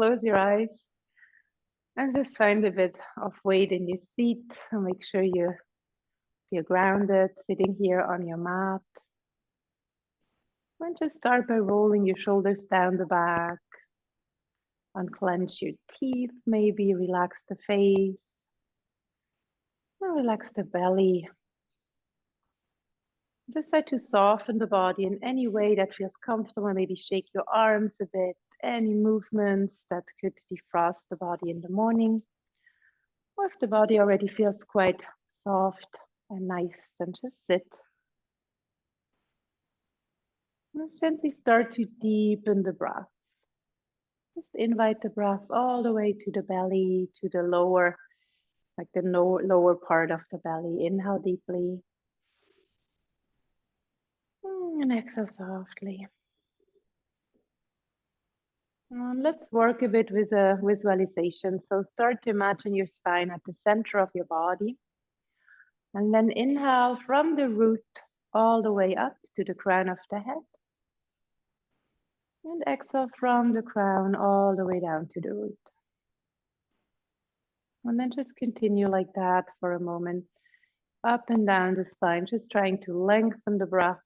close your eyes and just find a bit of weight in your seat and make sure you feel grounded sitting here on your mat. And just start by rolling your shoulders down the back, unclench your teeth, maybe relax the face, and relax the belly. Just try to soften the body in any way that feels comfortable. Maybe shake your arms a bit, any movements that could defrost the body in the morning. Or if the body already feels quite soft and nice, then just sit. And gently start to deepen the breath. Just invite the breath all the way to the belly, to the lower, like the lower part of the belly. Inhale deeply. And exhale softly. Let's work a bit with a visualization. So start to imagine your spine at the center of your body. And then inhale from the root all the way up to the crown of the head. And exhale from the crown all the way down to the root. And then just continue like that for a moment. Up and down the spine, just trying to lengthen the breath,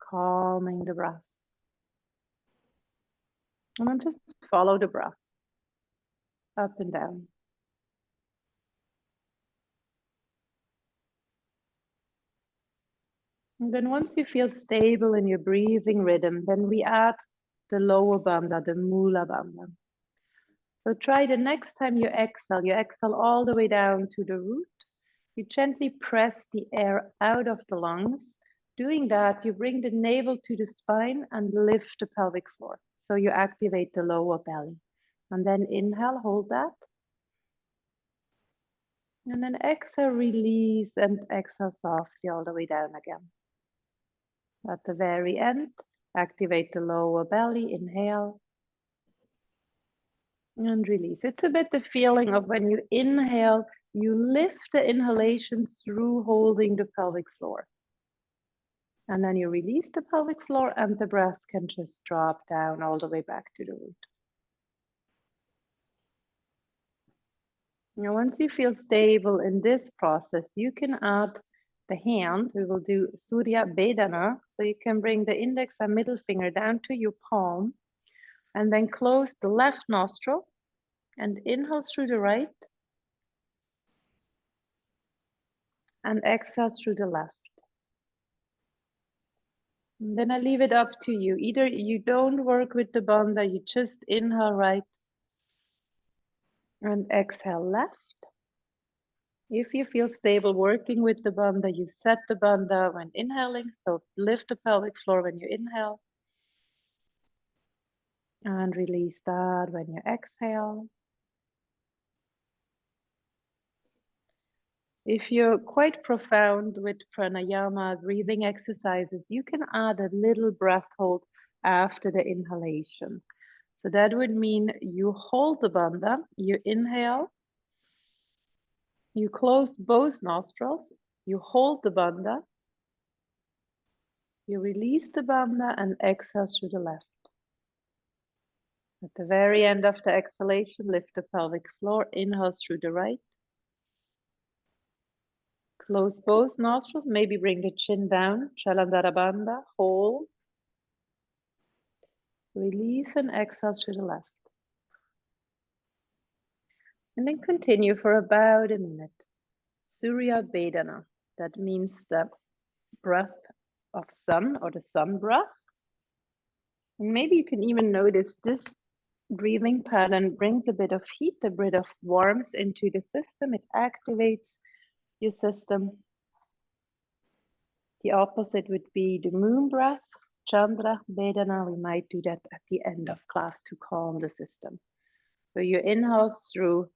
calming the breath. And then just follow the breath, up and down. And then once you feel stable in your breathing rhythm, then we add the lower bandha, the Mula bandha. So try the next time you exhale all the way down to the root. You gently press the air out of the lungs. Doing that, you bring the navel to the spine and lift the pelvic floor. So you activate the lower belly. And then inhale, hold that. And then exhale, release, and exhale softly all the way down again. At the very end, activate the lower belly, inhale. And release. It's a bit the feeling of when you inhale, you lift the inhalation through holding the pelvic floor. And then you release the pelvic floor and the breath can just drop down all the way back to the root. Now, once you feel stable in this process, you can add the hand. We will do Surya Bedana. So you can bring the index and middle finger down to your palm and then close the left nostril and inhale through the right and exhale through the left. And then I leave it up to you. Either you don't work with the bandha, you just inhale right and exhale left. If you feel stable working with the bandha, you set the bandha when inhaling. So lift the pelvic floor when you inhale. And release that when you exhale. If you're quite profound with pranayama, breathing exercises, you can add a little breath hold after the inhalation. So that would mean you hold the bandha, you inhale, you close both nostrils, you hold the bandha, you release the bandha and exhale through the left. At the very end of the exhalation, lift the pelvic floor, inhale through the right. Close both nostrils, maybe bring the chin down, Chalandara Bandha, hold. Release and exhale through the left. And then continue for about a minute. Surya Vedana, that means the breath of sun or the sun breath. And maybe you can even notice this breathing pattern brings a bit of heat, a bit of warmth into the system. It activates your system. The opposite would be the moon breath, Chandra Vedana. We might do that at the end of class to calm the system. So you inhale through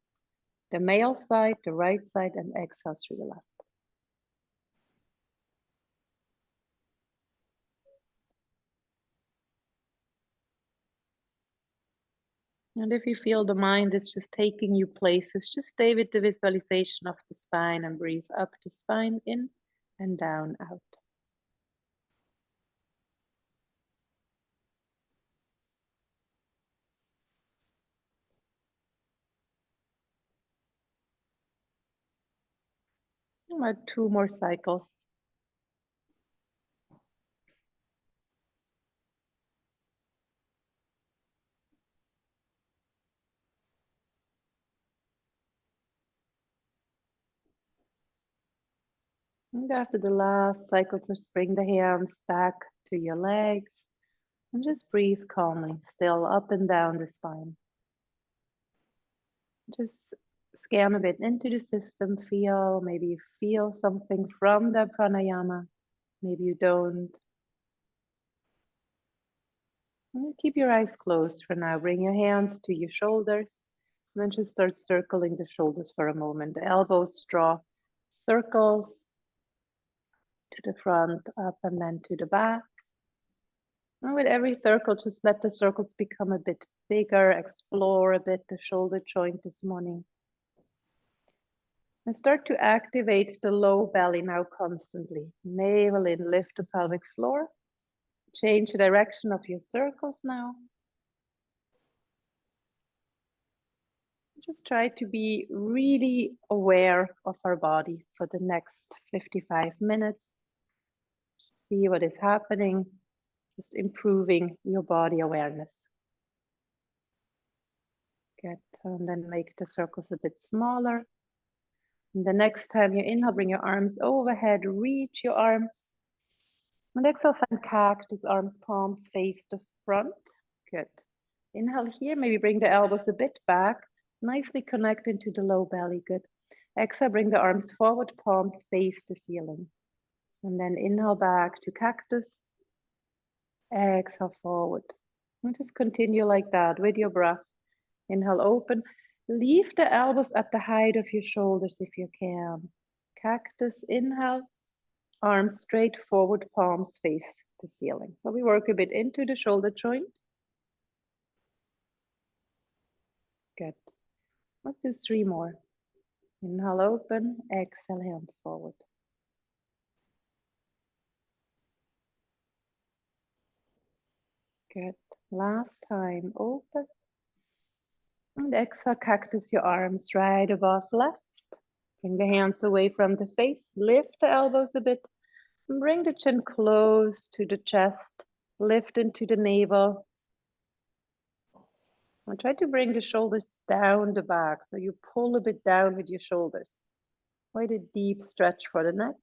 the male side, the right side, and exhale through the left. And if you feel the mind is just taking you places, just stay with the visualization of the spine and breathe up the spine, in and down, out. About 2 more cycles. And after the last cycle, just bring the hands back to your legs and just breathe calmly, still up and down the spine. Just scan a bit into the system, maybe you feel something from the pranayama, maybe you don't. And keep your eyes closed for now. Bring your hands to your shoulders, and then just start circling the shoulders for a moment. The elbows draw circles to the front, up, and then to the back. And with every circle, just let the circles become a bit bigger, explore a bit the shoulder joint this morning. And start to activate the low belly now constantly. Navel in, lift the pelvic floor. Change the direction of your circles now. Just try to be really aware of our body for the next 55 minutes. See what is happening, just improving your body awareness. Good, and then make the circles a bit smaller. And the next time you inhale, bring your arms overhead, reach your arms. And exhale, find cactus, arms, palms face the front. Good. Inhale here, maybe bring the elbows a bit back, nicely connect into the low belly. Good. Exhale, bring the arms forward, palms face the ceiling. And then inhale back to cactus. Exhale forward. And just continue like that with your breath. Inhale, open. Leave the elbows at the height of your shoulders if you can. Cactus, inhale. Arms straight forward, palms face the ceiling. So we work a bit into the shoulder joint. Good. Let's do 3 more. Inhale, open. Exhale, hands forward. Good. Last time, open. And exhale, cactus your arms right above left. Bring the hands away from the face. Lift the elbows a bit. And bring the chin close to the chest. Lift into the navel. And try to bring the shoulders down the back. So you pull a bit down with your shoulders. Quite a deep stretch for the neck.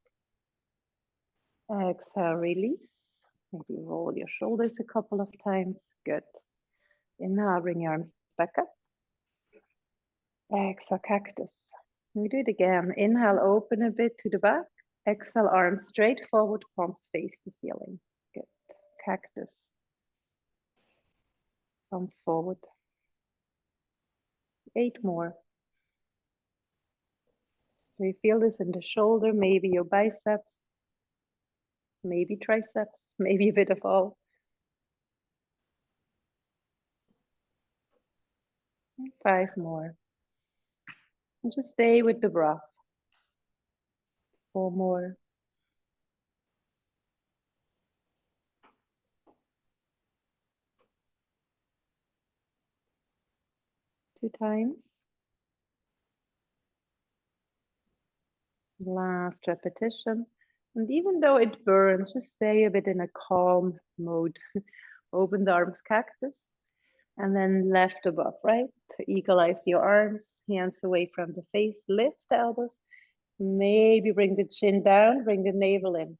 Exhale, release. Maybe roll your shoulders a couple of times. Good. Inhale, bring your arms back up. Exhale, cactus. We do it again. Inhale, open a bit to the back. Exhale, arms straight forward, palms face the ceiling. Good. Cactus. Palms forward. 8 more. So you feel this in the shoulder, maybe your biceps, maybe triceps, maybe a bit of all. 5 more. And just stay with the breath. 4 more. 2 times. Last repetition. And even though it burns, just stay a bit in a calm mode. Open the arms, cactus. And then left above, right? Eagle-eyes your arms, hands away from the face. Lift the elbows. Maybe bring the chin down, bring the navel in.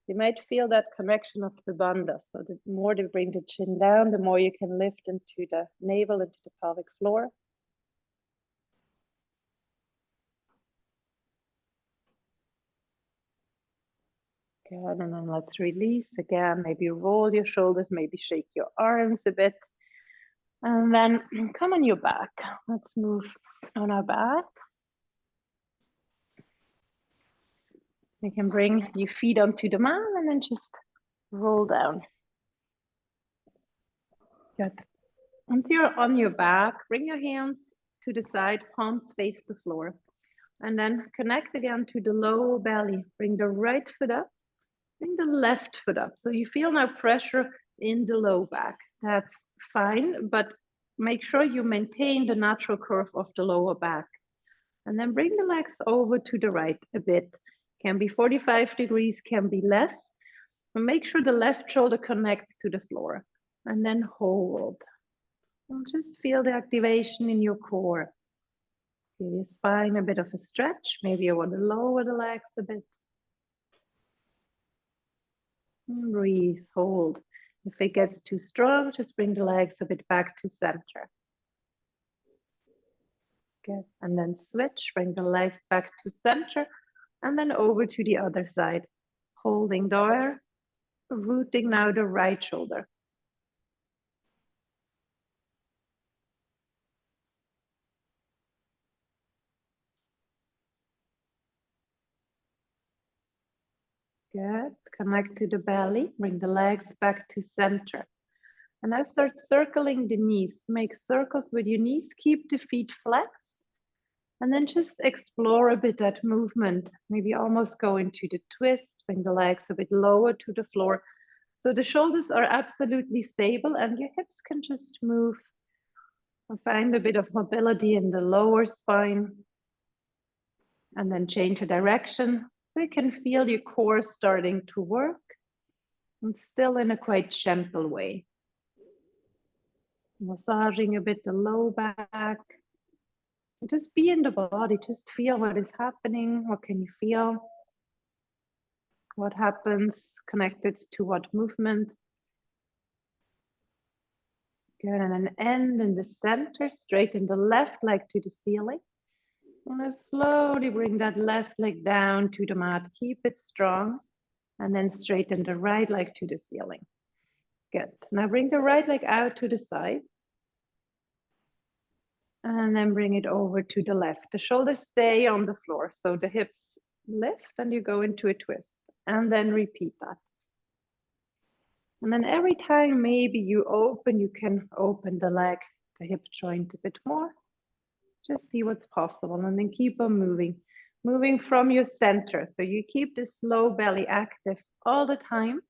You might feel that connection of the bandhas. So the more you bring the chin down, the more you can lift into the navel, into the pelvic floor. Good, and then let's release again. Maybe roll your shoulders, maybe shake your arms a bit. And then come on your back. Let's move on our back. You can bring your feet onto the mat and then just roll down. Good. Once you're on your back, bring your hands to the side, palms face the floor. And then connect again to the low belly. Bring the right foot up, bring the left foot up. So you feel now pressure in the low back. That's fine, but make sure you maintain the natural curve of the lower back. And then bring the legs over to the right a bit. Can be 45 degrees, can be less. And make sure the left shoulder connects to the floor. And then hold. And just feel the activation in your core. Give your spine a bit of a stretch. Maybe you want to lower the legs a bit. And breathe, hold. If it gets too strong, just bring the legs a bit back to center. Good. And then switch, bring the legs back to center, and then over to the other side. Holding there, rooting now the right shoulder. Good. Connect to the belly, bring the legs back to center. And now start circling the knees. Make circles with your knees, keep the feet flexed. And then just explore a bit that movement. Maybe almost go into the twist, bring the legs a bit lower to the floor. So the shoulders are absolutely stable and your hips can just move. Find a bit of mobility in the lower spine. And then change the direction. So you can feel your core starting to work. And still in a quite gentle way. Massaging a bit the low back. Just be in the body, just feel what is happening. What can you feel? What happens connected to what movement? Good, and then end in the center, straighten the left leg to the ceiling. And then slowly bring that left leg down to the mat. Keep it strong. And then straighten the right leg to the ceiling. Good. Now bring the right leg out to the side. And then bring it over to the left. The shoulders stay on the floor. So the hips lift and you go into a twist. And then repeat that. And then every time maybe you open, you can open the leg, the hip joint a bit more. Just see what's possible. And then keep on moving. Moving from your center. So you keep this low belly active all the time.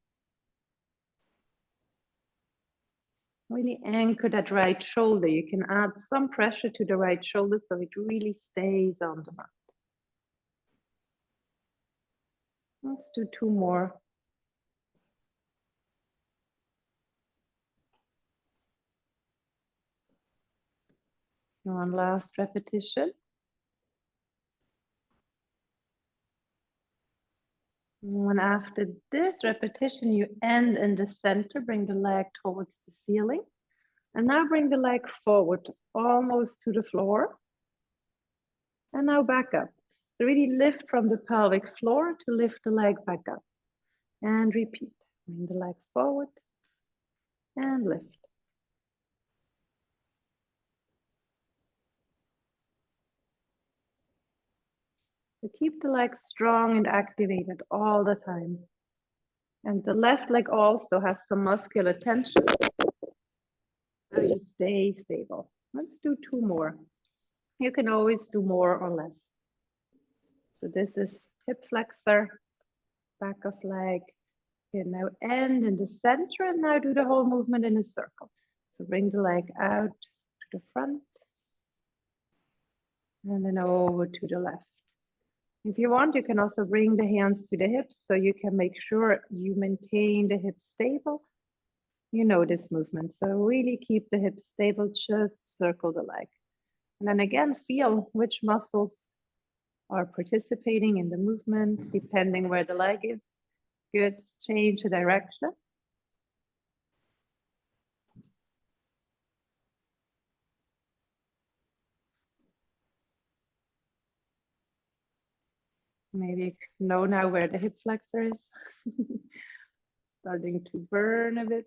Really anchor that right shoulder. You can add some pressure to the right shoulder so it really stays on the mat. Let's do 2 more. One last repetition. And after this repetition, you end in the center, bring the leg towards the ceiling. And now bring the leg forward, almost to the floor. And now back up. So really lift from the pelvic floor to lift the leg back up. And repeat. Bring the leg forward and lift. So keep the leg strong and activated all the time. And the left leg also has some muscular tension. So you stay stable. Let's do 2 more. You can always do more or less. So this is hip flexor, back of leg. Okay, now end in the center and now do the whole movement in a circle. So bring the leg out to the front and then over to the left. If you want, you can also bring the hands to the hips so you can make sure you maintain the hips stable. You know this movement, so really keep the hips stable, just circle the leg. And then again, feel which muscles are participating in the movement, depending where the leg is. Good, change the direction. Maybe you know now where the hip flexor is. Starting to burn a bit.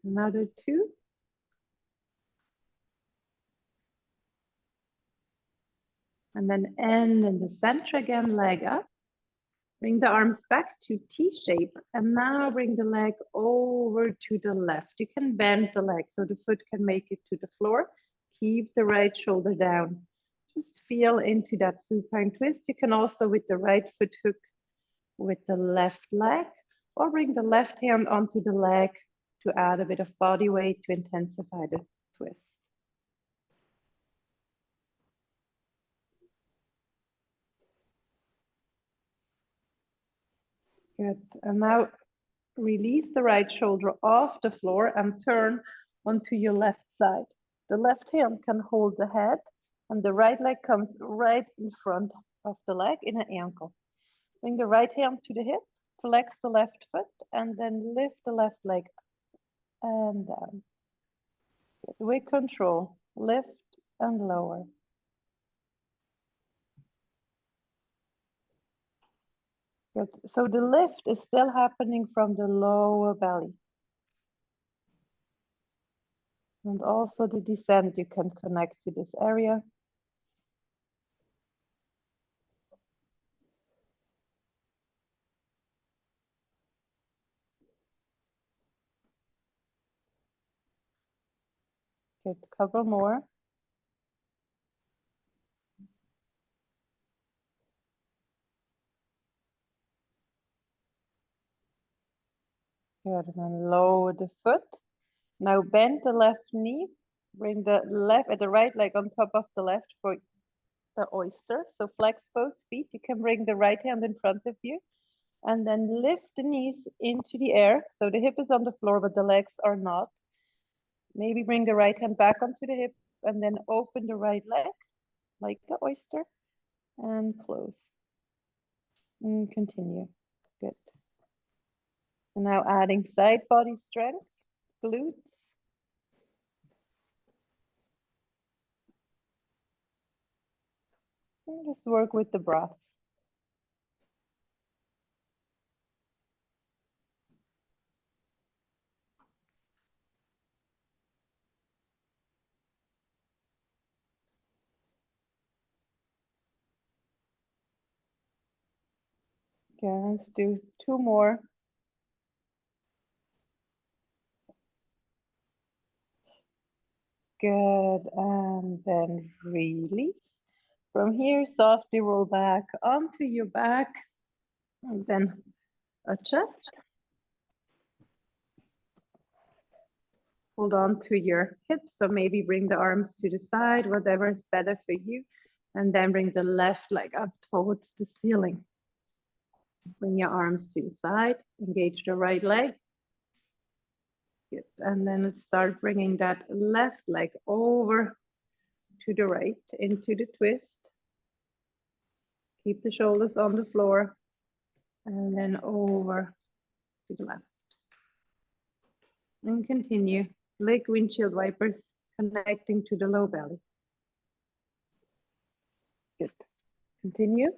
Another 2. And then end in the center again, leg up. Bring the arms back to T-shape. And now bring the leg over to the left. You can bend the leg so the foot can make it to the floor. Keep the right shoulder down. Just feel into that supine twist. You can also with the right foot hook with the left leg or bring the left hand onto the leg to add a bit of body weight to intensify the twist. Good. And now release the right shoulder off the floor and turn onto your left side. The left hand can hold the head and the right leg comes right in front of the leg in an ankle. Bring the right hand to the hip, flex the left foot, and then lift the left leg and down. Good. With control, lift and lower. Good. So the lift is still happening from the lower belly. And also the descent, you can connect to this area. Good, couple more. Good, and then lower the foot. Now bend the left knee. Bring the right leg on top of the left for the oyster. So flex both feet. You can bring the right hand in front of you. And then lift the knees into the air. So the hip is on the floor, but the legs are not. Maybe bring the right hand back onto the hip and then open the right leg like the oyster and close. And continue. Good. And now adding side body strength, glutes. And just work with the breath. Okay, let's do 2 more. Good, and then release. From here, softly roll back onto your back, and then adjust. Hold on to your hips, so maybe bring the arms to the side, whatever is better for you, and then bring the left leg up towards the ceiling. Bring your arms to the side, engage the right leg. Good. And then let's start bringing that left leg over to the right into the twist. Keep the shoulders on the floor and then over to the left. And continue. Leg windshield wipers connecting to the low belly. Good. Continue.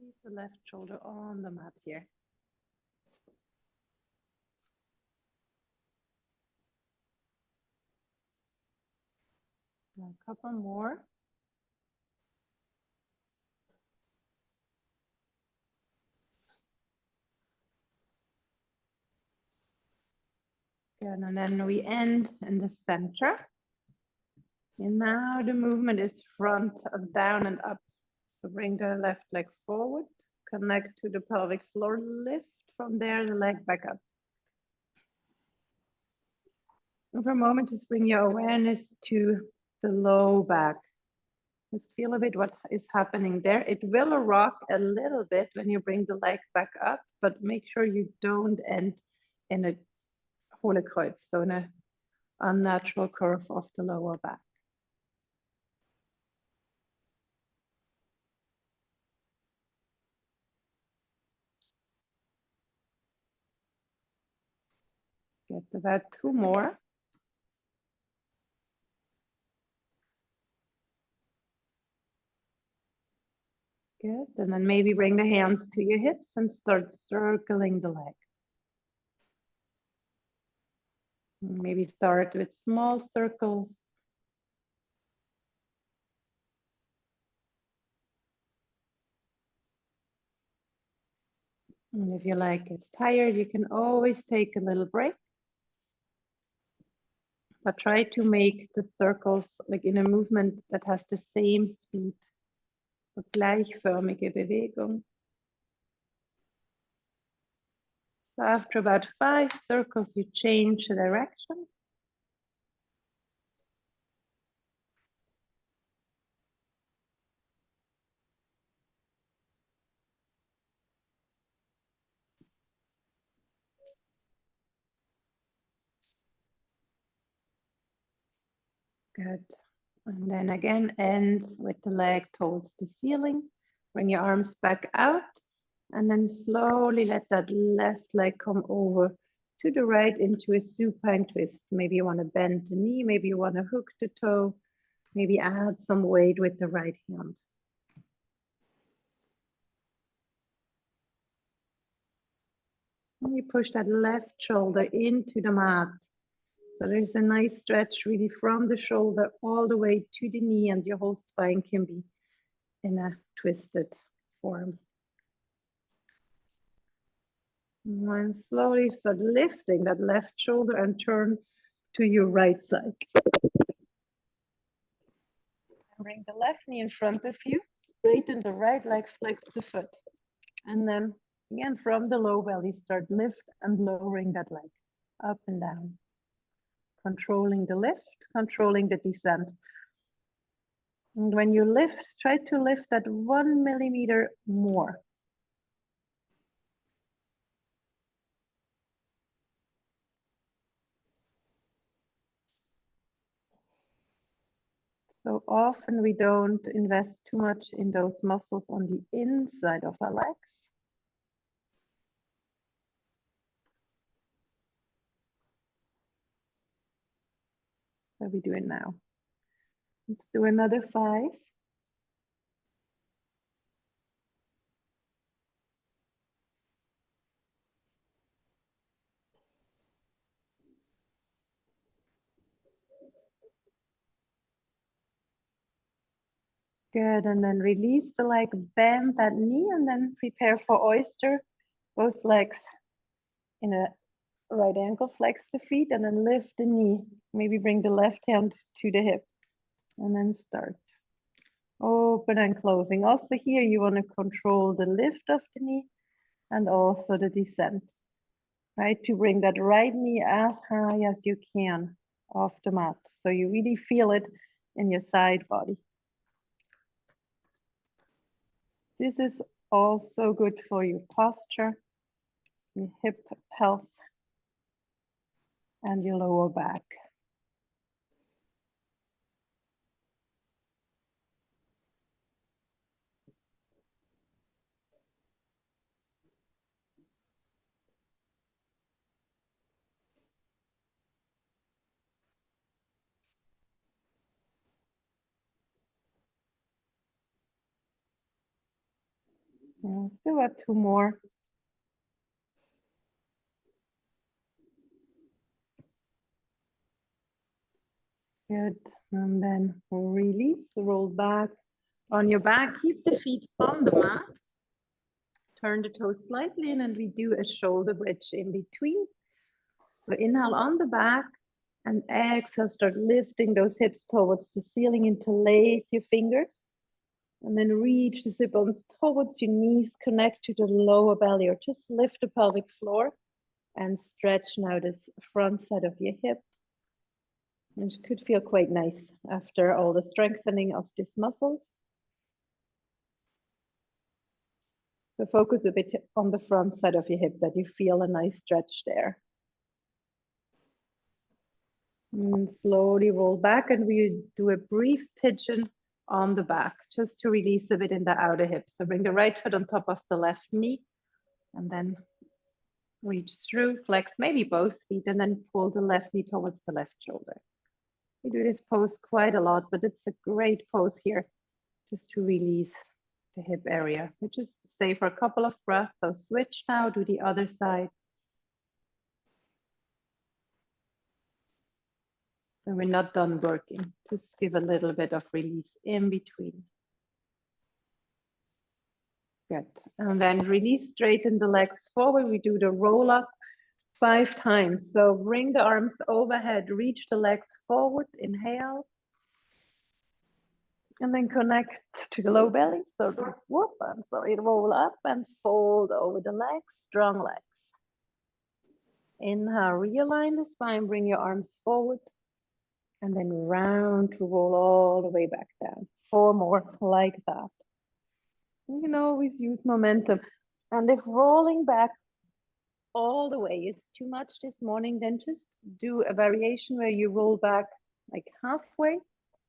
Keep the left shoulder on the mat here. A couple more. Good, and then we end in the center. And now the movement is front, down and up. So bring the left leg forward, connect to the pelvic floor, lift from there the leg back up. And for a moment, just bring your awareness to the low back. Just feel a bit what is happening there. It will rock a little bit when you bring the leg back up, but make sure you don't end in a Hohle Kreuz, so in an unnatural curve of the lower back. Get about 2 more. Good, and then maybe bring the hands to your hips and start circling the leg. Maybe start with small circles. And if you like, it's tired, you can always take a little break. but try to make the circles like in a movement that has the same speed. So gleichförmige Bewegung. So after about 5 circles, you change the direction. Good. And then again, end with the leg towards the ceiling. Bring your arms back out. And then slowly let that left leg come over to the right into a supine twist. Maybe you want to bend the knee. Maybe you want to hook the toe. Maybe add some weight with the right hand. And you push that left shoulder into the mat. So there's a nice stretch really from the shoulder all the way to the knee, and your whole spine can be in a twisted form. And slowly start lifting that left shoulder and turn to your right side. Bring the left knee in front of you, straighten the right leg, flex the foot. And then again, from the low belly, start lift and lowering that leg up and down. Controlling the lift, controlling the descent. And when you lift, try to lift that 1 millimeter more. So often we don't invest too much in those muscles on the inside of our legs. So we do it now. Let's do another 5. Good, and then release the leg, bend that knee, and then prepare for oyster. Both legs in a right ankle, flex the feet, and then lift the knee. Maybe bring the left hand to the hip, and then start. Open and closing. Also here, you want to control the lift of the knee and also the descent, right? To bring that right knee as high as you can off the mat. So you really feel it in your side body. This is also good for your posture, your hip health, and your lower back. Still got 2 more. Good, and then release, roll back on your back, keep the feet on the mat. Turn the toes slightly in and we do a shoulder bridge in between. So inhale on the back and exhale, start lifting those hips towards the ceiling, interlace your fingers. And then reach the sit bones towards your knees, connect to the lower belly or just lift the pelvic floor and stretch now this front side of your hip. It could feel quite nice after all the strengthening of these muscles. So focus a bit on the front side of your hip that you feel a nice stretch there. And slowly roll back and we do a brief pigeon on the back just to release a bit in the outer hip. So bring the right foot on top of the left knee and then reach through, flex maybe both feet and then pull the left knee towards the left shoulder. We do this pose quite a lot, but it's a great pose here just to release the hip area. We just stay for a couple of breaths. So switch now to the other side. And we're not done working. Just give a little bit of release in between. Good. And then release, straighten the legs forward. We do the roll up 5 times. So bring the arms overhead, reach the legs forward, inhale, and then connect to the low belly. So whoop, roll up and fold over the legs, strong legs. Inhale, realign the spine, bring your arms forward, and then round to roll all the way back down. 4 more like that. You can always use momentum. And if rolling back all the way is too much this morning, then just do a variation where you roll back like halfway,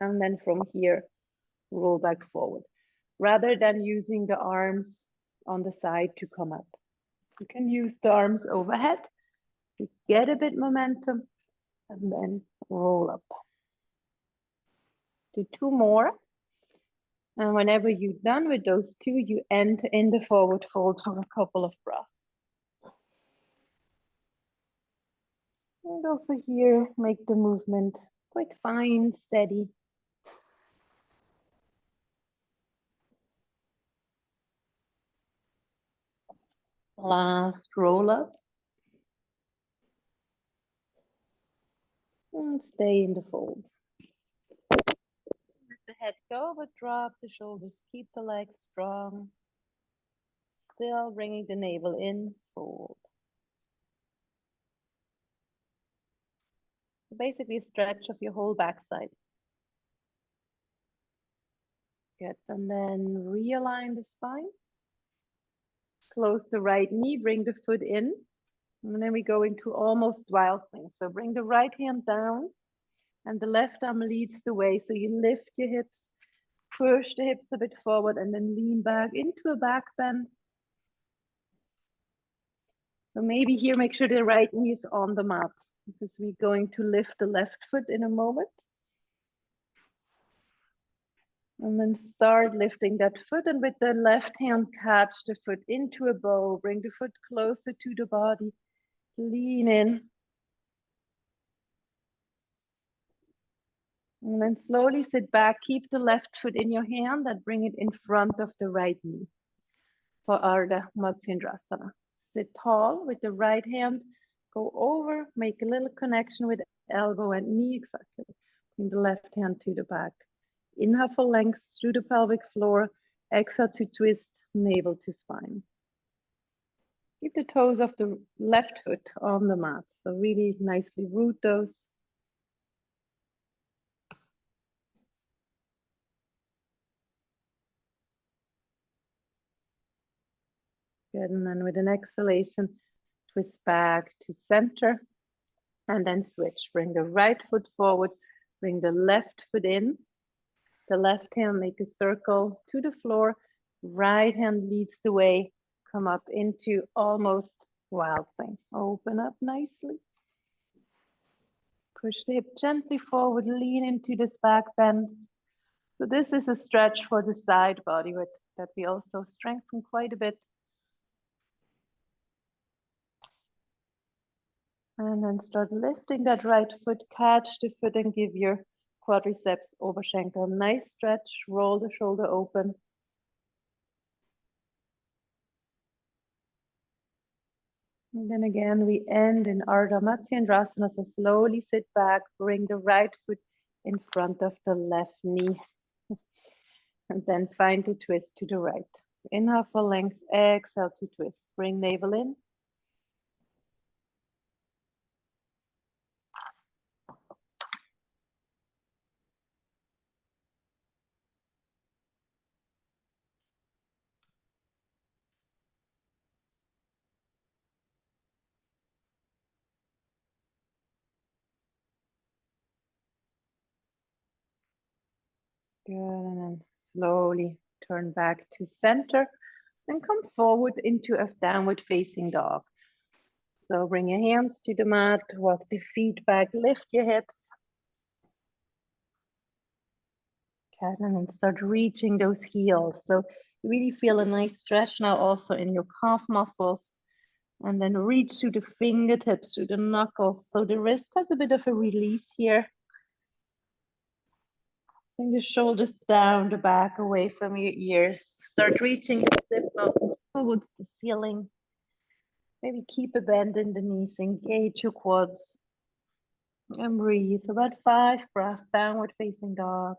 and then from here, roll back forward, rather than using the arms on the side to come up. You can use the arms overhead to get a bit momentum, and then roll up. Do 2 more. And whenever you're done with those 2, you end in the forward fold for a couple of breaths. And also here, make the movement quite fine, steady. Last roll up. And stay in the fold. Let the head go, but drop the shoulders. Keep the legs strong. Still bringing the navel in, fold. Basically a stretch of your whole backside. Good, and then realign the spine. Close the right knee, bring the foot in. And then we go into almost wild thing. So bring the right hand down and the left arm leads the way. So you lift your hips, push the hips a bit forward and then lean back into a back bend. So maybe here, make sure the right knee is on the mat because we're going to lift the left foot in a moment. And then start lifting that foot, and with the left hand, catch the foot into a bow. Bring the foot closer to the body. Lean in. And then slowly sit back. Keep the left foot in your hand and bring it in front of the right knee for Ardha Matsyendrasana. Sit tall with the right hand. Go over, make a little connection with elbow and knee, exactly. Bring the left hand to the back. Inhale for length through the pelvic floor. Exhale to twist, navel to spine. Keep the toes of the left foot on the mat. So really nicely root those. Good, and then with an exhalation, twist back to center. And then switch. Bring the right foot forward. Bring the left foot in. The left hand, make a circle to the floor. Right hand leads the way. Come up into almost wild thing. Open up nicely. Push the hip gently forward. Lean into this back bend. So this is a stretch for the side body that we also strengthen quite a bit. And then start lifting that right foot, catch the foot and give your quadriceps over schenkel. Nice stretch, roll the shoulder open. And then again, we end in Ardha Matsyendrasana. So slowly sit back, bring the right foot in front of the left knee. And then find the twist to the right. Inhale for length, exhale to twist. Bring navel in. Good, and then slowly turn back to center and come forward into a downward facing dog. So bring your hands to the mat, walk the feet back, lift your hips. Okay, and then start reaching those heels. So you really feel a nice stretch now also in your calf muscles. And then reach to the fingertips, to the knuckles. So the wrist has a bit of a release here. Bring the shoulders down, the back away from your ears. Start reaching the hip bones towards the ceiling. Maybe keep a bend in the knees, engage your quads, and breathe. About 5 breaths, downward facing dog.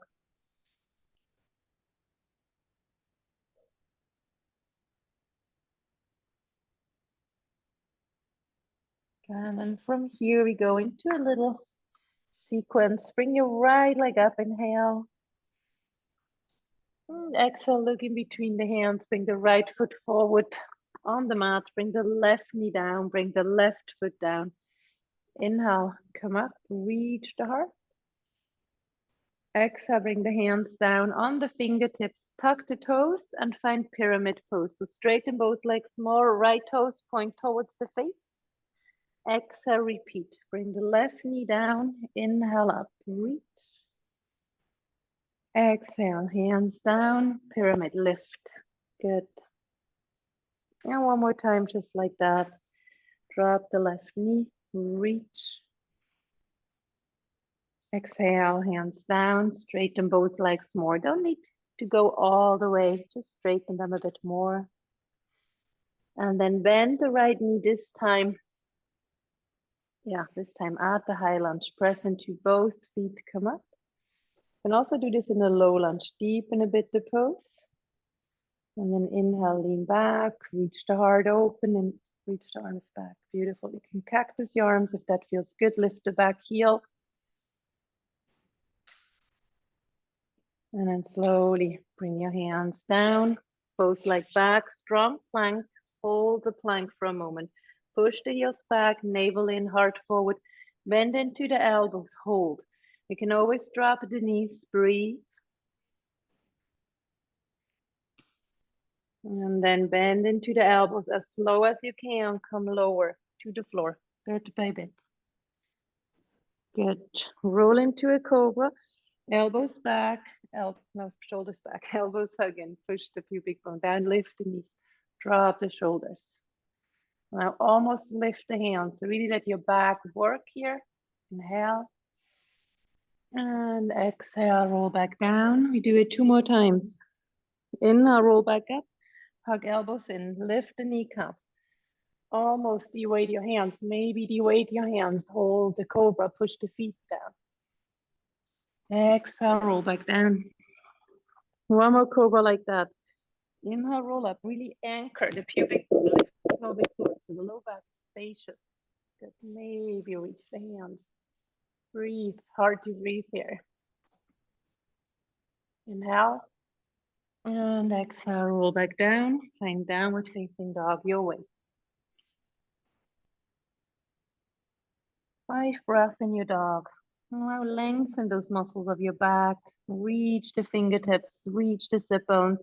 And then from here we go into a little sequence. Bring your right leg up, inhale. Exhale, look in between the hands. Bring the right foot forward on the mat. Bring the left knee down. Bring the left foot down. Inhale, come up, reach the heart. Exhale, bring the hands down on the fingertips. Tuck the toes and find pyramid pose. So straighten both legs more. Right toes point towards the face. Exhale, repeat. Bring the left knee down. Inhale up, reach. Exhale, hands down, pyramid lift. Good. And one more time, just like that. Drop the left knee, reach. Exhale, hands down, straighten both legs more. Don't need to go all the way, just straighten them a bit more. And then bend the right knee this time. This time at the high lunge. Press into both feet, come up. You can also do this in a low lunge. Deepen a bit the pose. And then inhale, lean back, reach the heart open and reach the arms back. Beautiful. You can cactus your arms if that feels good. Lift the back heel. And then slowly bring your hands down, both legs back, strong plank. Hold the plank for a moment. Push the heels back, navel in, heart forward. Bend into the elbows, hold. You can always drop the knees, breathe. And then bend into the elbows as slow as you can. Come lower to the floor, bit by bit. Good. Roll into a cobra. Elbows back, no, shoulders back, elbows hug in, push the pubic bone down, lift the knees, drop the shoulders. Now almost lift the hands, so really let your back work here. Inhale. And exhale, roll back down. We do it 2 more times. Inhale, roll back up, hug elbows in, lift the kneecaps. Almost de-weight your hands, maybe de-weight your hands, hold the cobra, push the feet down. Exhale, roll back down. One more cobra like that. Inhale, roll up. Really anchor the pubic bone, lift the pelvic floor so the low back spacious. Good. Maybe reach the hands. Breathe. Hard to breathe here. Inhale. And exhale, roll back down. Find downward facing dog your way. 5 breaths in your dog. Now lengthen those muscles of your back. Reach the fingertips, reach the sit bones,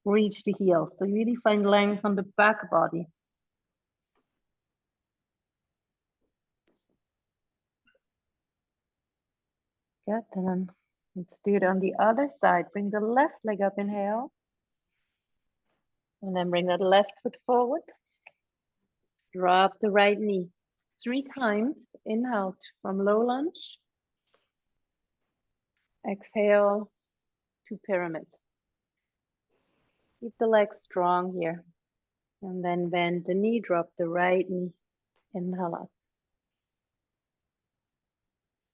reach the heels. So really find length on the back body. Good, and then let's do it on the other side. Bring the left leg up, inhale. And then bring that left foot forward. Drop the right knee 3 times. Inhale from low lunge. Exhale to pyramid. Keep the legs strong here. And then bend the knee, drop the right knee. Inhale up.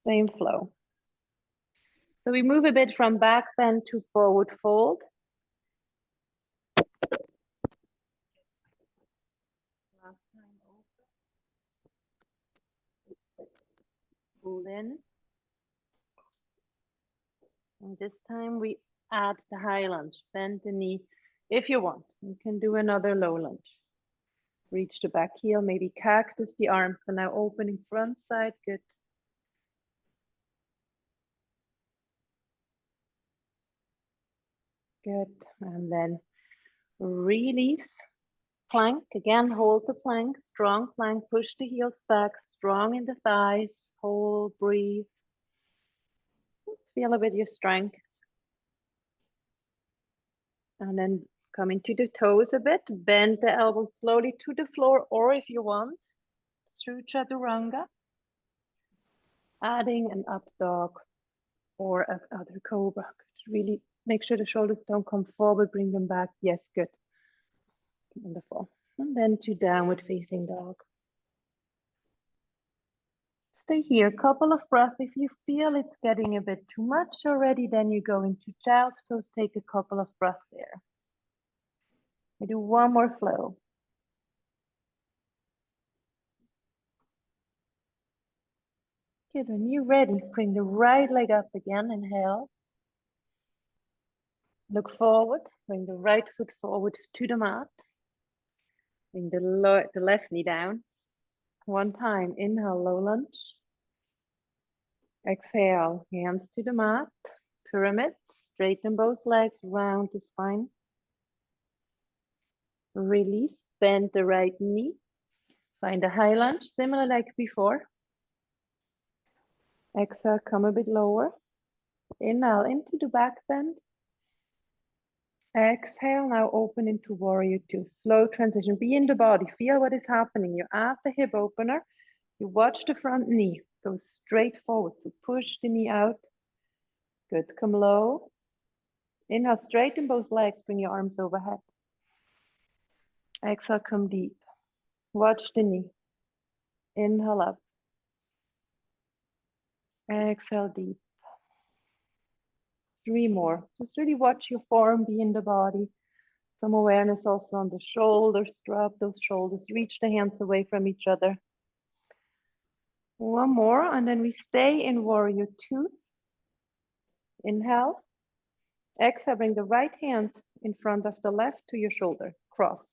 Same flow. So we move a bit from back bend to forward fold. Last time open. Pull in. And this time we add the high lunge. Bend the knee if you want. You can do another low lunge. Reach the back heel, maybe cactus the arms. So now opening front side, good. Good, and then release. Plank, again, hold the plank, strong plank, push the heels back, strong in the thighs, hold, breathe. Feel a bit your strength. And then come into the toes a bit, bend the elbows slowly to the floor, or if you want, through chaturanga, adding an up dog or another cobra. Really make sure the shoulders don't come forward, bring them back. Yes, good. Wonderful. And then to downward facing dog. Stay here, a couple of breaths. If you feel it's getting a bit too much already, then you go into child's pose, take a couple of breaths there. We do one more flow. Good, when you're ready, bring the right leg up again, inhale. Look forward, bring the right foot forward to the mat. Bring the left knee down. One time, inhale, low lunge. Exhale, hands to the mat. Pyramid, straighten both legs, round the spine. Release, bend the right knee. Find a high lunge, similar like before. Exhale, come a bit lower. Inhale into the back bend. Exhale, now open into warrior two. Slow transition, be in the body, feel what is happening. You add the hip opener, you watch the front knee, go straight forward. So push the knee out. Good, come low. Inhale, straighten both legs, bring your arms overhead. Exhale, come deep. Watch the knee. Inhale up. Exhale deep. 3 more. Just really watch your form, be in the body. Some awareness also on the shoulders. Drop those shoulders. Reach the hands away from each other. One more, and then we stay in warrior two. Inhale. Exhale, bring the right hand in front of the left to your shoulder. Cross.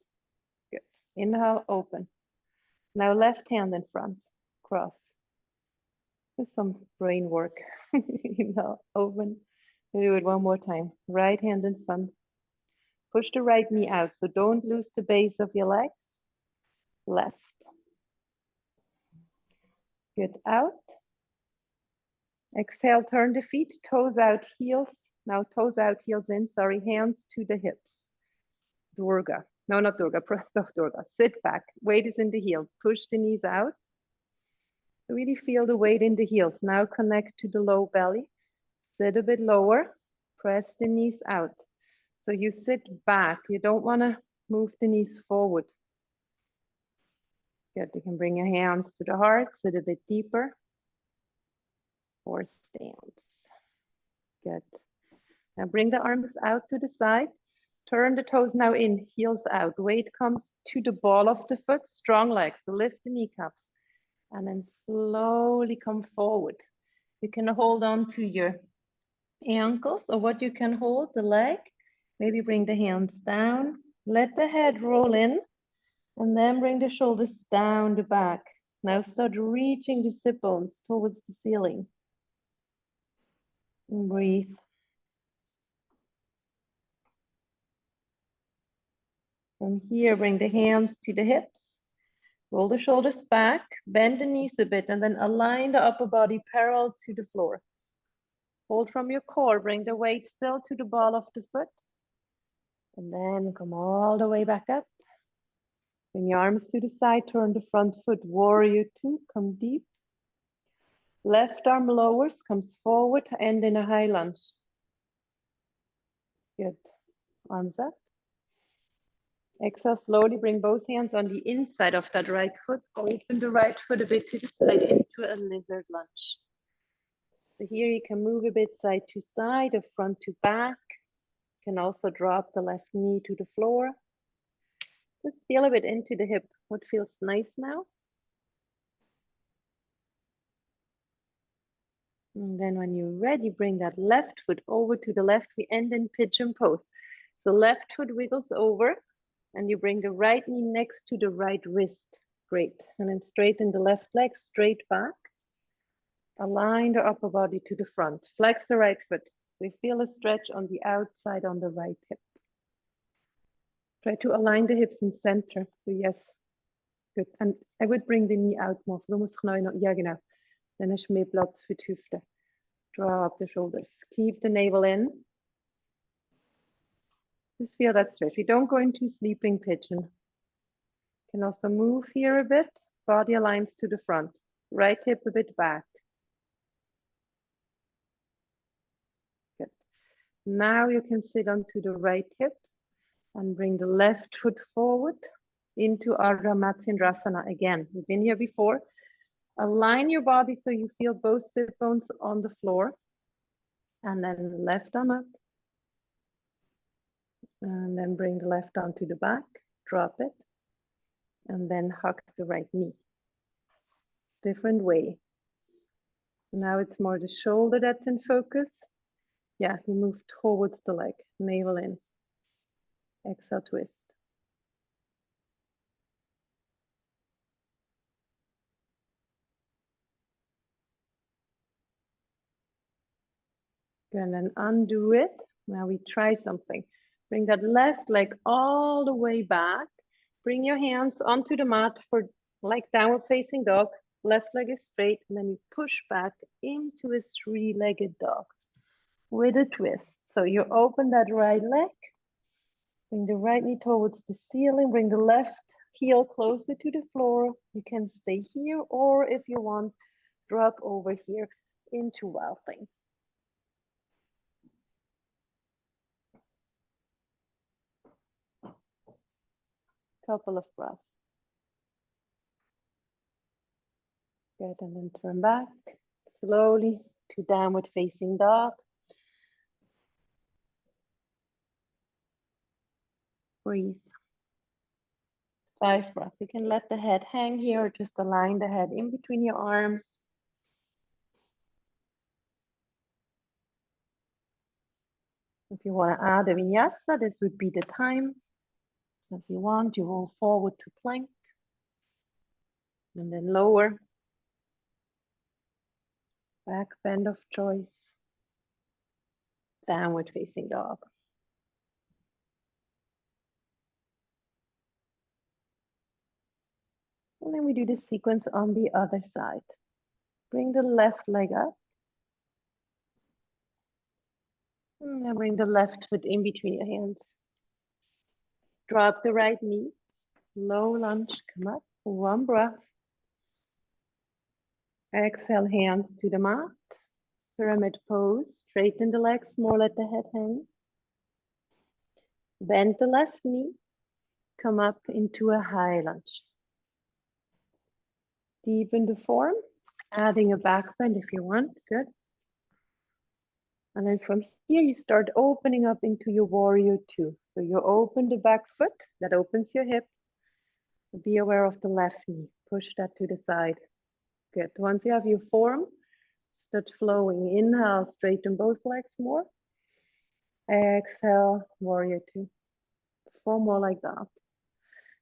Good. Inhale, open. Now left hand in front. Cross. Do some brain work. Inhale, open. Do it one more time. Right hand in front. Push the right knee out, so don't lose the base of your legs. Left. Good, out. Exhale, turn the feet, toes out, heels. Now toes out, heels in, sorry, hands to the hips. Durga. No, not Durga, Durga. Sit back, weight is in the heels. Push the knees out. Really feel the weight in the heels. Now connect to the low belly. Sit a bit lower, press the knees out. So you sit back, you don't wanna move the knees forward. Good, you can bring your hands to the heart, sit a bit deeper. Or stance. Good. Now bring the arms out to the side. Turn the toes now in, heels out. Weight comes to the ball of the foot, strong legs. So lift the kneecaps and then slowly come forward. You can hold on to your ankles or what you can hold, the leg. Maybe bring the hands down. Let the head roll in and then bring the shoulders down the back. Now start reaching the sit bones towards the ceiling. And breathe. From here, bring the hands to the hips. Roll the shoulders back, bend the knees a bit, and then align the upper body parallel to the floor. Hold from your core, bring the weight still to the ball of the foot. And then come all the way back up. Bring your arms to the side, turn the front foot, warrior two, come deep. Left arm lowers, comes forward, end in a high lunge. Good. Arms up. Exhale, slowly bring both hands on the inside of that right foot. Open the right foot a bit to the side into a lizard lunge. So here you can move a bit side to side or front to back. You can also drop the left knee to the floor. Just feel a bit into the hip. What feels nice now? And then when you're ready, bring that left foot over to the left. We end in pigeon pose. So left foot wiggles over and you bring the right knee next to the right wrist. Great. And then straighten the left leg straight back. Align the upper body to the front. Flex the right foot. So you feel a stretch on the outside on the right hip. Try to align the hips in center. So yes, good. And I would bring the knee out more. So muss ich neu noch, ja genau. Dann hast du mehr Platz für die Hüfte. Drop the shoulders. Keep the navel in. Just feel that stretch. We don't go into sleeping pigeon. You can also move here a bit. Body aligns to the front. Right hip a bit back. Good. Now you can sit onto the right hip and bring the left foot forward. into Ardha Matsyendrasana again. We've been here before. Align your body so you feel both sit bones on the floor. And then left arm up. And then bring the left arm to the back, drop it. And then hug the right knee. Different way. Now it's more the shoulder that's in focus. Yeah, you move towards the leg, navel in. Exhale, twist. And then undo it. Now we try something. Bring that left leg all the way back. Bring your hands onto the mat for like downward facing dog. Left leg is straight, and then you push back into a three-legged dog with a twist. So you open that right leg, bring the right knee towards the ceiling, bring the left heel closer to the floor. You can stay here, or if you want, drop over here into wild thing. Couple of breaths. Good, and then turn back slowly to downward facing dog. Breathe. 5 breaths. You can let the head hang here or just align the head in between your arms. If you want to add a vinyasa, this would be the time. So if you want, you roll forward to plank and then lower. Back bend of choice. Downward facing dog. And then we do the sequence on the other side. Bring the left leg up. And then bring the left foot in between your hands. Drop the right knee. Low lunge, come up. 1 breath. Exhale, hands to the mat. Pyramid pose. Straighten the legs more, let the head hang. Bend the left knee. Come up into a high lunge. Deepen the form. Adding a back bend if you want. Good. And then from here, you start opening up into your warrior two. So you open the back foot. That opens your hip. Be aware of the left knee. Push that to the side. Good. Once you have your form, start flowing. Inhale, straighten both legs more. Exhale, warrior two. 4 more like that.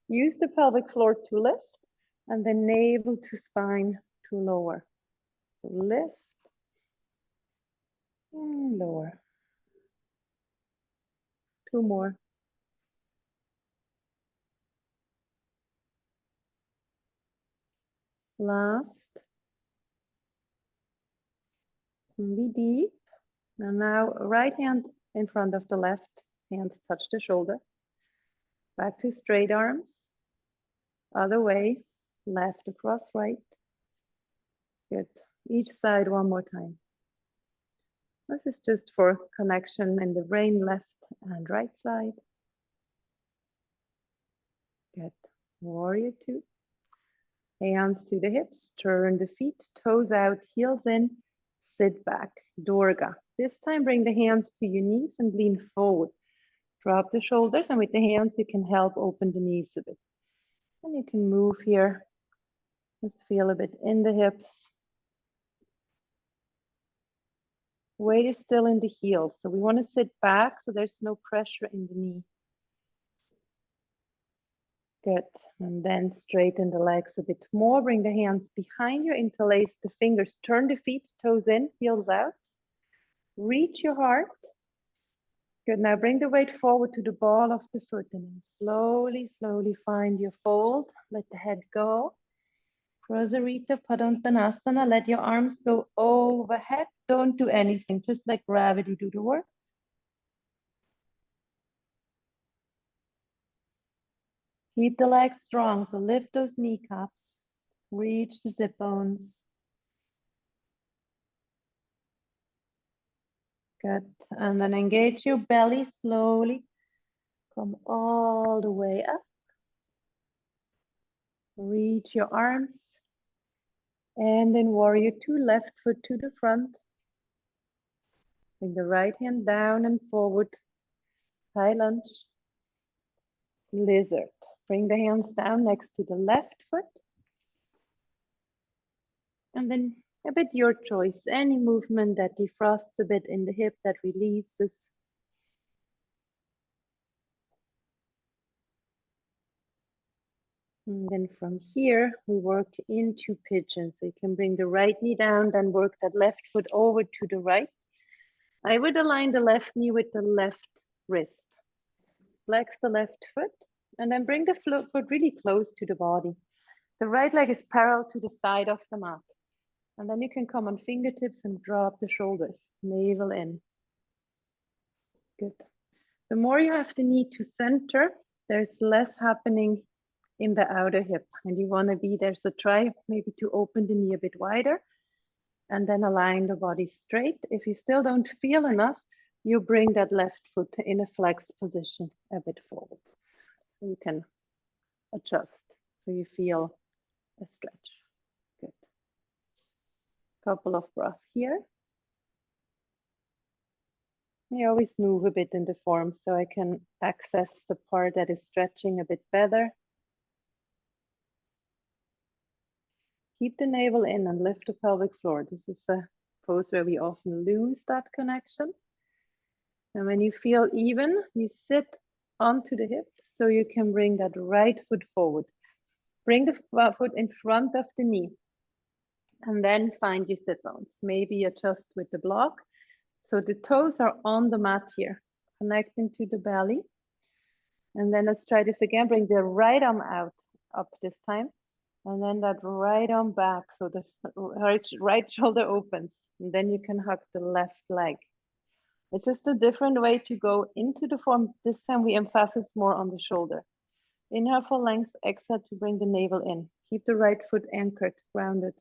Use the pelvic floor to lift and then navel to spine to lower. So lift and lower. 2 more. Last. Be deep. And now right hand in front of the left. Hands touch the shoulder. Back to straight arms. Other way. Left across right. Good. Each side 1 more time. This is just for connection in the brain, left and right side. Good. Warrior two. Hands to the hips, turn the feet, toes out, heels in, sit back, Durga. This time bring the hands to your knees and lean forward. Drop the shoulders, and with the hands you can help open the knees a bit. And you can move here. Just feel a bit in the hips. Weight is still in the heels, so we want to sit back so there's no pressure in the knee. Good. And then straighten the legs a bit more. Bring the hands behind you, interlace the fingers, turn the feet, toes in, heels out. Reach your heart. Good. Now bring the weight forward to the ball of the foot and then slowly, slowly find your fold. Let the head go. Prasarita Padottanasana. Let your arms go overhead. Don't do anything. Just let gravity do the work. Keep the legs strong. So lift those kneecaps. Reach the sit bones. Good. And then engage your belly slowly. Come all the way up. Reach your arms. And in warrior two, left foot to the front. Bring the right hand down and forward. High lunge. Lizard. Bring the hands down next to the left foot. And then a bit your choice. Any movement that defrosts a bit in the hip, that releases. And then from here, we work into pigeon. So you can bring the right knee down, then work that left foot over to the right. I would align the left knee with the left wrist. Flex the left foot, and then bring the foot really close to the body. The right leg is parallel to the side of the mat. And then you can come on fingertips and drop the shoulders, navel in. Good. The more you have the knee to center, there's less happening in the outer hip. And you want to be there. So try maybe to open the knee a bit wider and then align the body straight. If you still don't feel enough, you bring that left foot in a flexed position a bit forward. So you can adjust so you feel a stretch. Good. Couple of breaths here. I always move a bit in the form so I can access the part that is stretching a bit better. Keep the navel in and lift the pelvic floor. This is a pose where we often lose that connection. And when you feel even, you sit onto the hip so you can bring that right foot forward. Bring the foot in front of the knee. And then find your sit bones. Maybe adjust with the block. So the toes are on the mat here, connecting to the belly. And then let's try this again. Bring the right arm out, up this time. And then that right arm back. So the right shoulder opens. And then you can hug the left leg. It's just a different way to go into the form. This time we emphasize more on the shoulder. Inhale for length, exhale to bring the navel in. Keep the right foot anchored, grounded.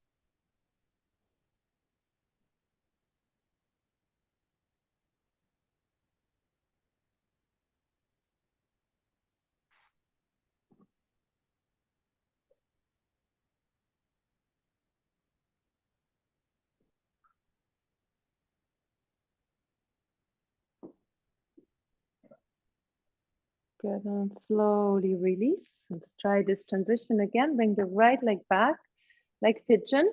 Good, and slowly release. Let's try this transition again. Bring the right leg back, like pigeon.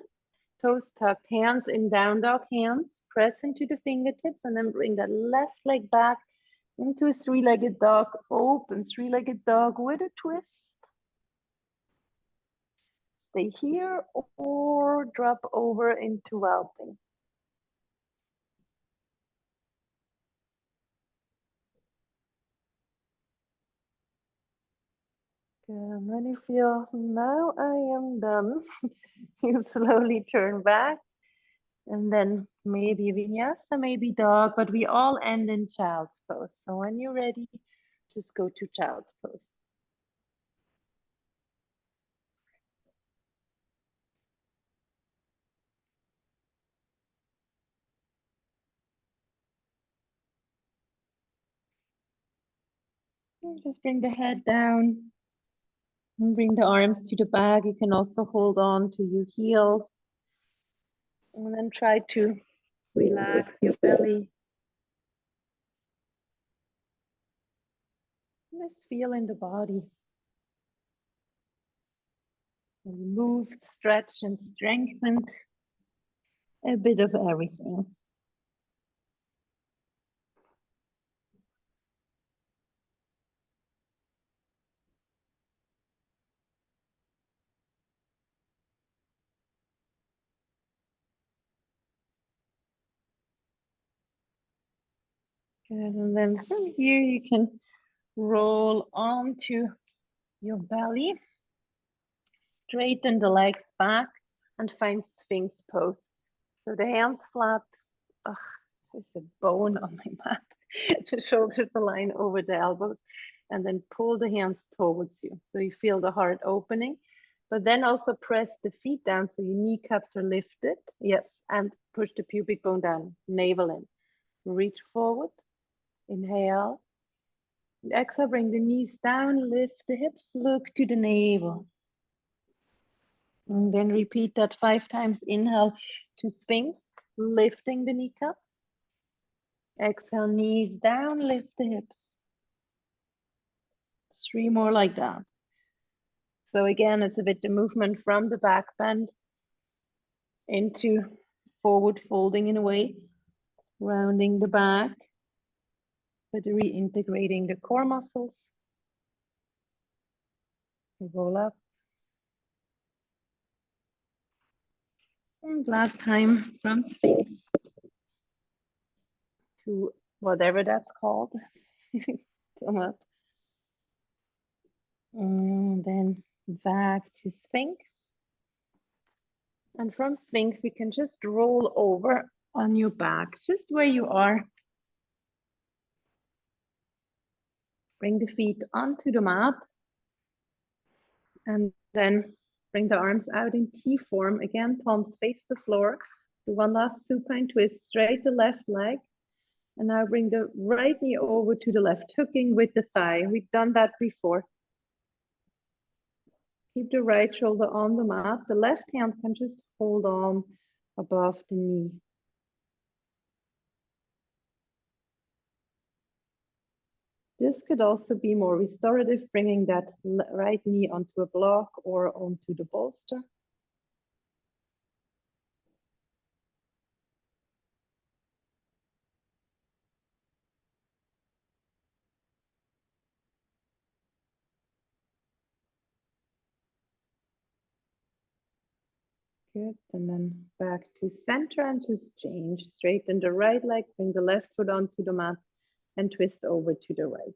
Toes tucked, hands in down dog, hands. Press into the fingertips and then bring that left leg back into a three-legged dog. Open three-legged dog with a twist. Stay here or drop over into whelping. And when you feel, now I am done, you slowly turn back and then maybe vinyasa, maybe dog, but we all end in child's pose. So when you're ready, just go to child's pose. And just bring the head down and bring the arms to the back. You can also hold on to your heels and then try to relax your belly. Just feel in the body. And moved, stretched, and strengthened. A bit of everything. Good. And then from here, you can roll onto your belly. Straighten the legs back and find Sphinx pose. So the hands flat. Ugh, there's a bone on my mat. The shoulders align over the elbows. And then pull the hands towards you. So you feel the heart opening. But then also press the feet down so your kneecaps are lifted. Yes, and push the pubic bone down, navel in. Reach forward. Inhale. Exhale, bring the knees down, lift the hips, look to the navel. And then repeat that 5 times. Inhale to Sphinx, lifting the kneecaps. Exhale, knees down, lift the hips. 3 more like that. So again, it's a bit the movement from the back bend into forward folding in a way, rounding the back, but reintegrating the core muscles. Roll up. And last time from Sphinx to whatever that's called. And then back to Sphinx. And from Sphinx, you can just roll over on your back, just where you are. Bring the feet onto the mat. And then bring the arms out in T form. Again, palms face the floor. Do one last supine twist, straight the left leg. And now bring the right knee over to the left, hooking with the thigh. We've done that before. Keep the right shoulder on the mat. The left hand can just hold on above the knee. This could also be more restorative, bringing that right knee onto a block or onto the bolster. Good, and then back to center and just change. Straighten the right leg, bring the left foot onto the mat and twist over to the right.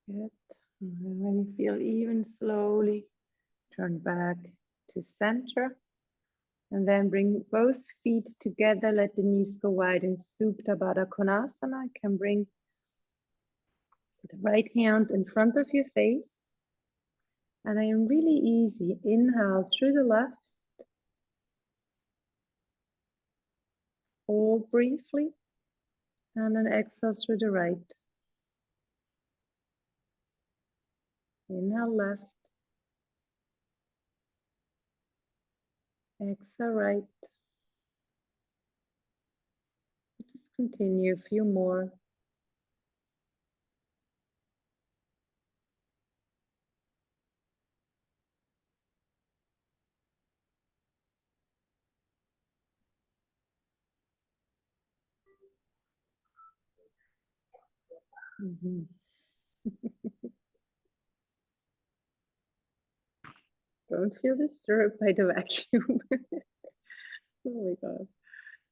Good, and when you feel even, slowly turn back to center. And then bring both feet together, let the knees go wide in Supta Baddha Konasana. You can bring the right hand in front of your face. And I am really easy. Inhale through the left. Hold briefly. And then exhale through the right. Inhale left. Exhale right. Just continue a few more. Don't feel disturbed by the vacuum. Oh my God.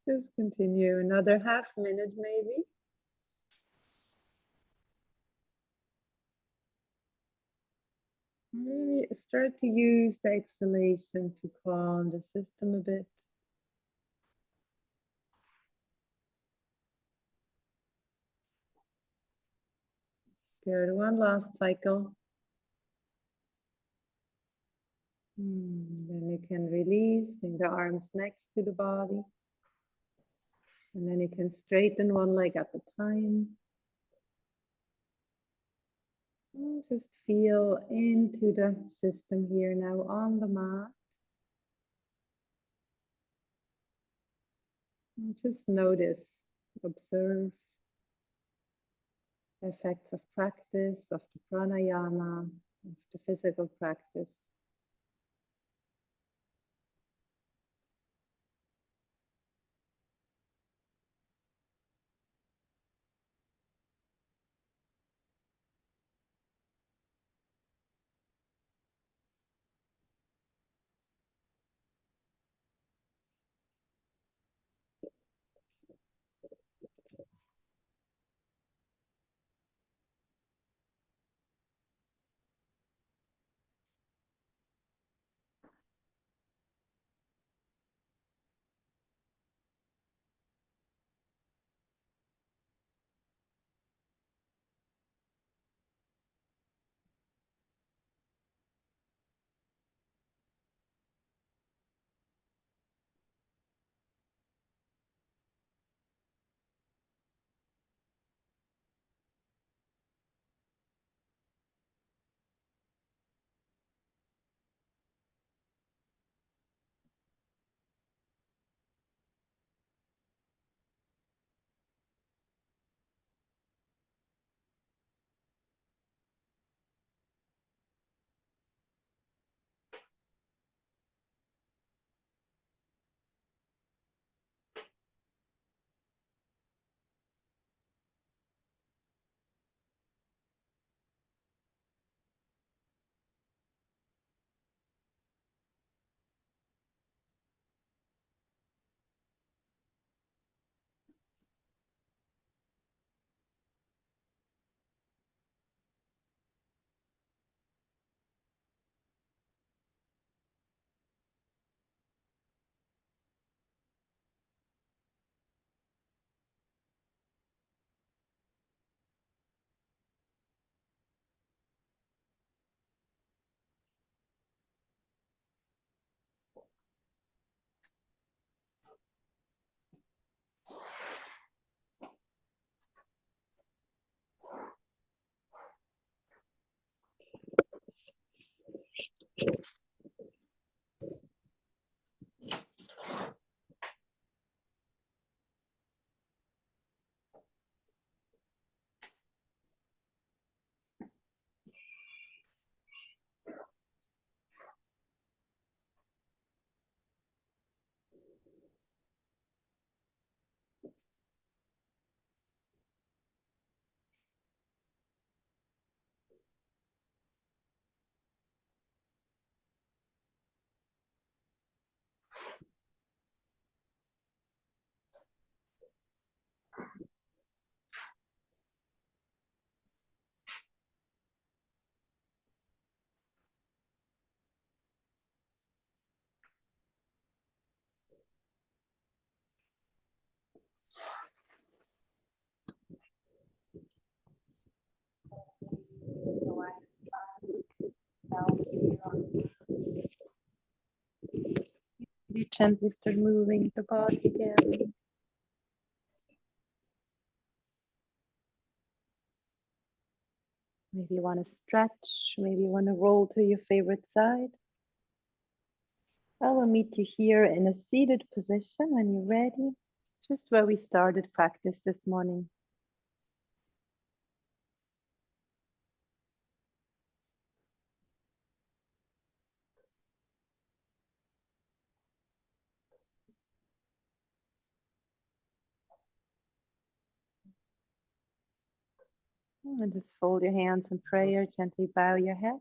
Just continue another half minute maybe. Maybe start to use the exhalation to calm the system a bit. Good, one last cycle. Then you can release, bring the arms next to the body. And then you can straighten one leg at a time. And just feel into the system here now on the mat. And just notice, observe the effects of practice, of the pranayama, of the physical practice. gently start moving the body again. Maybe you want to stretch, maybe you want to roll to your favorite side. I will meet you here in a seated position when you're ready, just where we started practice this morning. And just fold your hands in prayer, gently bow your head.